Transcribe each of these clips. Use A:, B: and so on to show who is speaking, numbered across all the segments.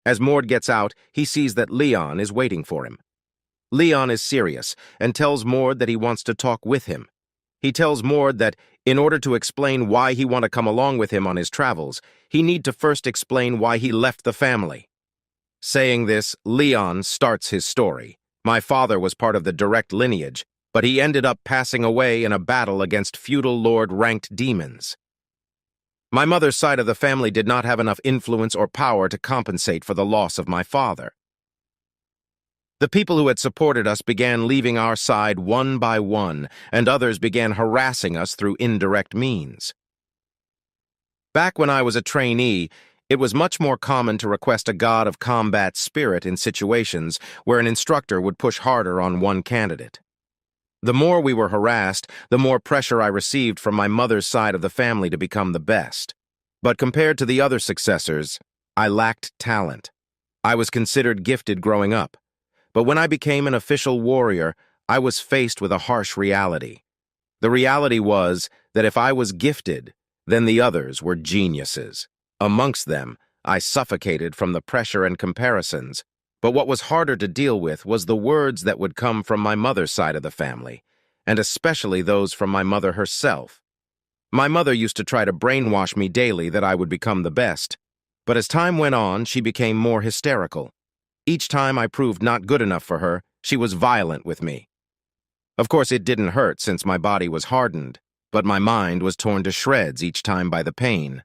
A: As Mord gets out, he sees that Leon is waiting for him. Leon is serious and tells Mord that he wants to talk with him. He tells Mord that in order to explain why he want to come along with him on his travels, he need to first explain why he left the family. Saying this, Leon starts his story. My father was part of the direct lineage, but he ended up passing away in a battle against feudal lord-ranked demons. My mother's side of the family did not have enough influence or power to compensate for the loss of my father. The people who had supported us began leaving our side one by one, and others began harassing us through indirect means. Back when I was a trainee, it was much more common to request a god of combat spirit in situations where an instructor would push harder on one candidate. The more we were harassed, the more pressure I received from my mother's side of the family to become the best. But compared to the other successors, I lacked talent. I was considered gifted growing up. But when I became an official warrior, I was faced with a harsh reality. The reality was that if I was gifted, then the others were geniuses. Amongst them, I suffocated from the pressure and comparisons. But what was harder to deal with was the words that would come from my mother's side of the family, and especially those from my mother herself. My mother used to try to brainwash me daily that I would become the best. But as time went on, she became more hysterical. Each time I proved not good enough for her, she was violent with me. Of course, it didn't hurt since my body was hardened, but my mind was torn to shreds each time by the pain.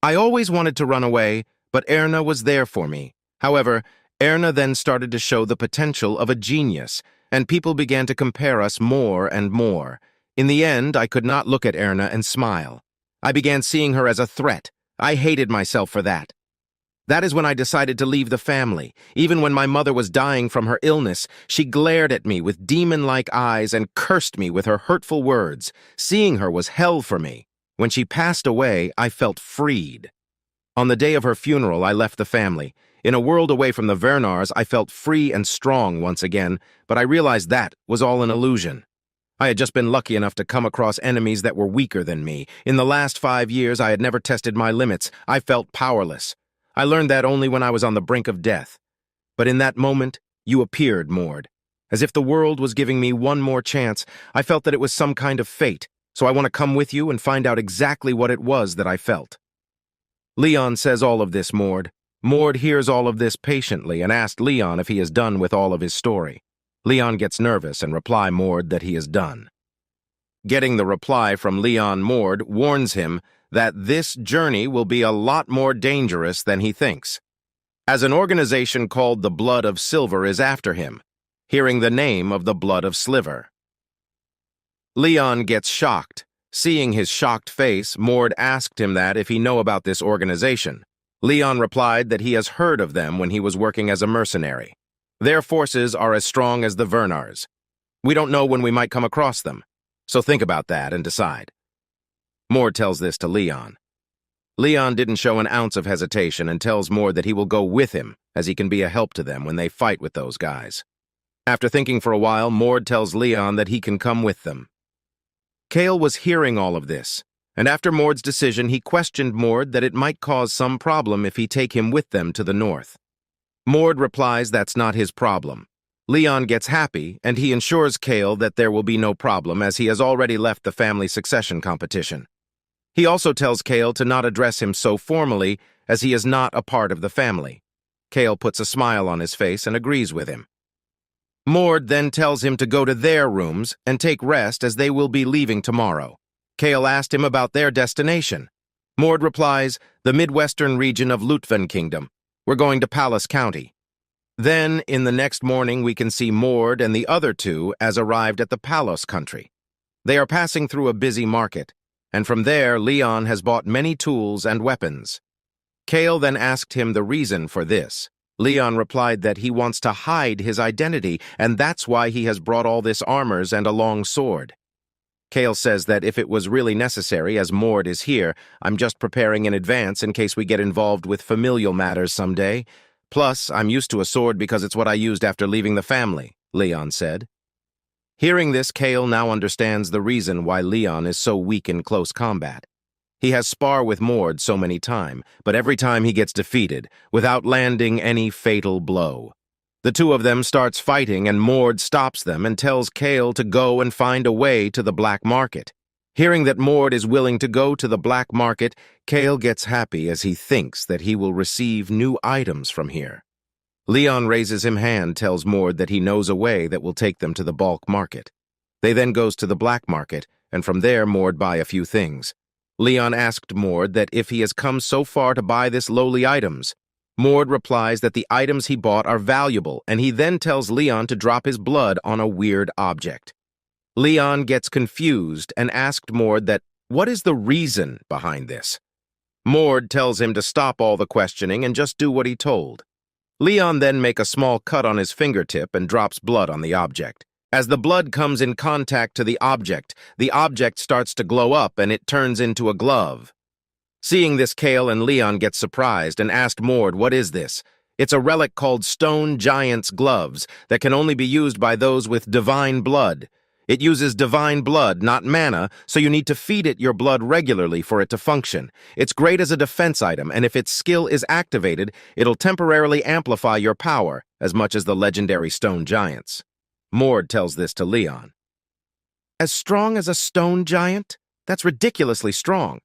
A: I always wanted to run away, but Erna was there for me. However, Erna then started to show the potential of a genius, and people began to compare us more and more. In the end, I could not look at Erna and smile. I began seeing her as a threat. I hated myself for that. That is when I decided to leave the family. Even when my mother was dying from her illness, she glared at me with demon-like eyes and cursed me with her hurtful words. Seeing her was hell for me. When she passed away, I felt freed. On the day of her funeral, I left the family. In a world away from the Vernars, I felt free and strong once again, but I realized that was all an illusion. I had just been lucky enough to come across enemies that were weaker than me. In the last 5 years, I had never tested my limits. I felt powerless. I learned that only when I was on the brink of death. But in that moment, you appeared, Mord. As if the world was giving me one more chance, I felt that it was some kind of fate, so I want to come with you and find out exactly what it was that I felt. Leon says all of this, Mord. Mord hears all of this patiently and asks Leon if he is done with all of his story. Leon gets nervous and replies Mord that he is done. Getting the reply from Leon, Mord warns him that this journey will be a lot more dangerous than he thinks, as an organization called the Blood of Silver is after him, hearing the name of the Blood of Sliver. Leon gets shocked. Seeing his shocked face, Mord asked him that if he know about this organization. Leon replied that he has heard of them when he was working as a mercenary. Their forces are as strong as the Vernars. We don't know when we might come across them, so think about that and decide. Mord tells this to Leon. Leon didn't show an ounce of hesitation and tells Mord that he will go with him, as he can be a help to them when they fight with those guys. After thinking for a while, Mord tells Leon that he can come with them. Kale was hearing all of this, and after Mord's decision, he questioned Mord that it might cause some problem if he take him with them to the north. Mord replies that's not his problem. Leon gets happy, and he ensures Kale that there will be no problem as he has already left the family succession competition. He also tells Kale to not address him so formally as he is not a part of the family. Kale puts a smile on his face and agrees with him. Mord then tells him to go to their rooms and take rest as they will be leaving tomorrow. Kale asked him about their destination. Mord replies, the Midwestern region of Lutven Kingdom. We're going to Palace County. Then, in the next morning, we can see Mord and the other two as arrived at the Palos country. They are passing through a busy market, and from there, Leon has bought many tools and weapons. Kale then asked him the reason for this. Leon replied that he wants to hide his identity, and that's why he has brought all this armors and a long sword. Kale says that if it was really necessary, as Mord is here, I'm just preparing in advance in case we get involved with familial matters someday. Plus, I'm used to a sword because it's what I used after leaving the family, Leon said. Hearing this, Kale now understands the reason why Leon is so weak in close combat. He has spar with Mord so many times, but every time he gets defeated, without landing any fatal blow. The two of them starts fighting and Mord stops them and tells Kale to go and find a way to the black market. Hearing that Mord is willing to go to the black market, Kale gets happy as he thinks that he will receive new items from here. Leon raises him hand, tells Mord that he knows a way that will take them to the bulk market. They then goes to the black market, and from there Mord buy a few things. Leon asked Mord that if he has come so far to buy this lowly items. Mord replies that the items he bought are valuable, and he then tells Leon to drop his blood on a weird object. Leon gets confused and asked Mord that, what is the reason behind this? Mord tells him to stop all the questioning and just do what he told. Leon then make a small cut on his fingertip and drops blood on the object. As the blood comes in contact to the object starts to glow up and it turns into a glove. Seeing this, Kale and Leon get surprised and asked Mord, what is this? It's a relic called Stone Giant's Gloves that can only be used by those with divine blood. It uses divine blood, not mana, so you need to feed it your blood regularly for it to function. It's great as a defense item, and if its skill is activated, it'll temporarily amplify your power, as much as the legendary Stone Giants. Mord tells this to Leon. As strong as a stone giant? That's ridiculously strong.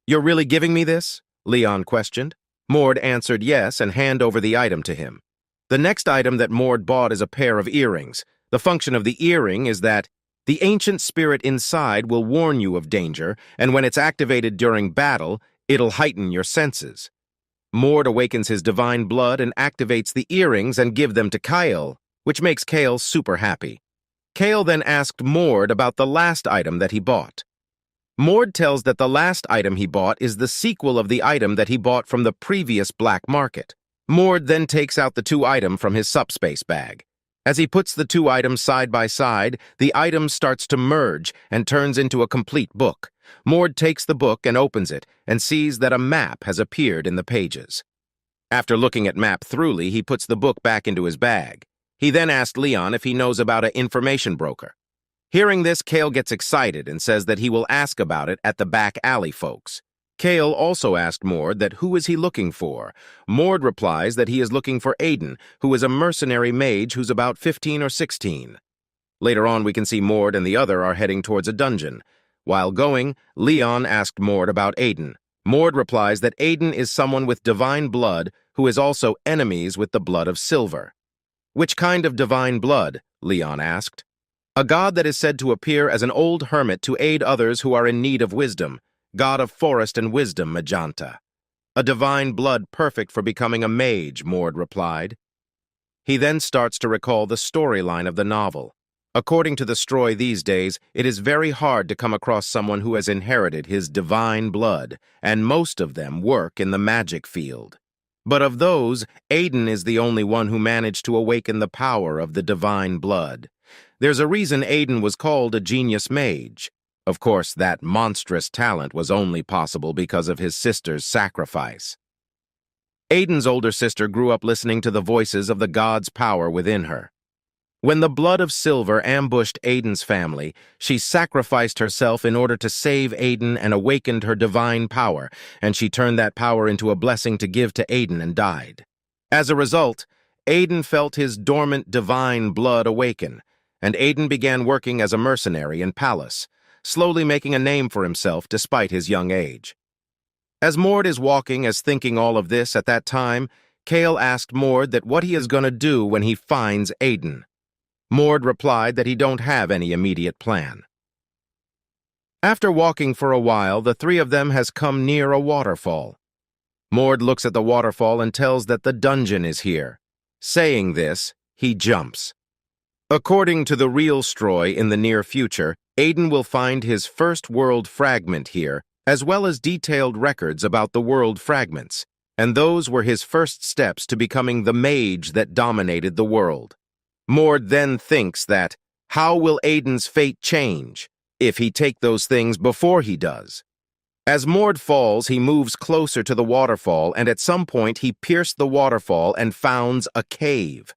A: You're really giving me this? Leon questioned. Mord answered yes and hand over the item to him. The next item that Mord bought is a pair of earrings. The function of the earring is that the ancient spirit inside will warn you of danger, and when it's activated during battle, it'll heighten your senses. Mord awakens his divine blood and activates the earrings and give them to Kale, which makes Kale super happy. Kale then asked Mord about the last item that he bought. Mord tells that the last item he bought is the sequel of the item that he bought from the previous black market. Mord then takes out the two items from his subspace bag. As he puts the two items side by side, the item starts to merge and turns into a complete book. Mord takes the book and opens it and sees that a map has appeared in the pages. After looking at map thoroughly, he puts the book back into his bag. He then asked Leon if he knows about an information broker. Hearing this, Kale gets excited and says that he will ask about it at the back alley folks. Kale also asked Mord that who is he looking for. Mord replies that he is looking for Aiden, who is a mercenary mage who's about 15 or 16. Later on, we can see Mord and the other are heading towards a dungeon. While going, Leon asked Mord about Aiden. Mord replies that Aiden is someone with divine blood who is also enemies with the blood of silver. Which kind of divine blood? Leon asked. A god that is said to appear as an old hermit to aid others who are in need of wisdom. God of forest and wisdom, Magenta. A divine blood perfect for becoming a mage, Mord replied. He then starts to recall the storyline of the novel. According to the Stroy these days, it is very hard to come across someone who has inherited his divine blood, and most of them work in the magic field. But of those, Aiden is the only one who managed to awaken the power of the divine blood. There's a reason Aiden was called a genius mage. Of course, that monstrous talent was only possible because of his sister's sacrifice. Aiden's older sister grew up listening to the voices of the god's power within her. When the blood of silver ambushed Aiden's family, she sacrificed herself in order to save Aiden and awakened her divine power, and she turned that power into a blessing to give to Aiden and died. As a result, Aiden felt his dormant divine blood awaken, and Aiden began working as a mercenary in Palace, slowly making a name for himself despite his young age. As Mord is walking as thinking all of this at that time, Kale asked Mord that what he is going to do when he finds Aiden. Mord replied that he don't have any immediate plan. After walking for a while, the three of them has come near a waterfall. Mord looks at the waterfall and tells that the dungeon is here. Saying this, he jumps. According to the real Stroy in the near future, Aiden will find his first world fragment here, as well as detailed records about the world fragments, and those were his first steps to becoming the mage that dominated the world. Mord then thinks that, how will Aiden's fate change if he take those things before he does? As Mord falls, he moves closer to the waterfall, and at some point he pierced the waterfall and founds a cave.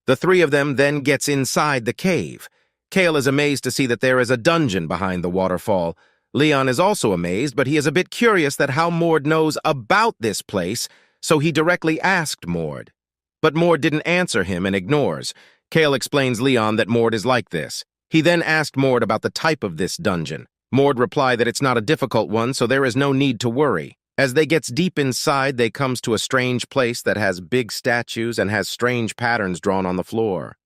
A: The three of them then gets inside the cave. Kale is amazed to see that there is a dungeon behind the waterfall, Leon is also amazed, but he is a bit curious that how Mord knows about this place, so he directly asked Mord. But Mord didn't answer him and ignores. Kale explains Leon that Mord is like this. He then asked Mord about the type of this dungeon. Mord replied that it's not a difficult one, so there is no need to worry. As they gets deep inside, they comes to a strange place that has big statues and has strange patterns drawn on the floor.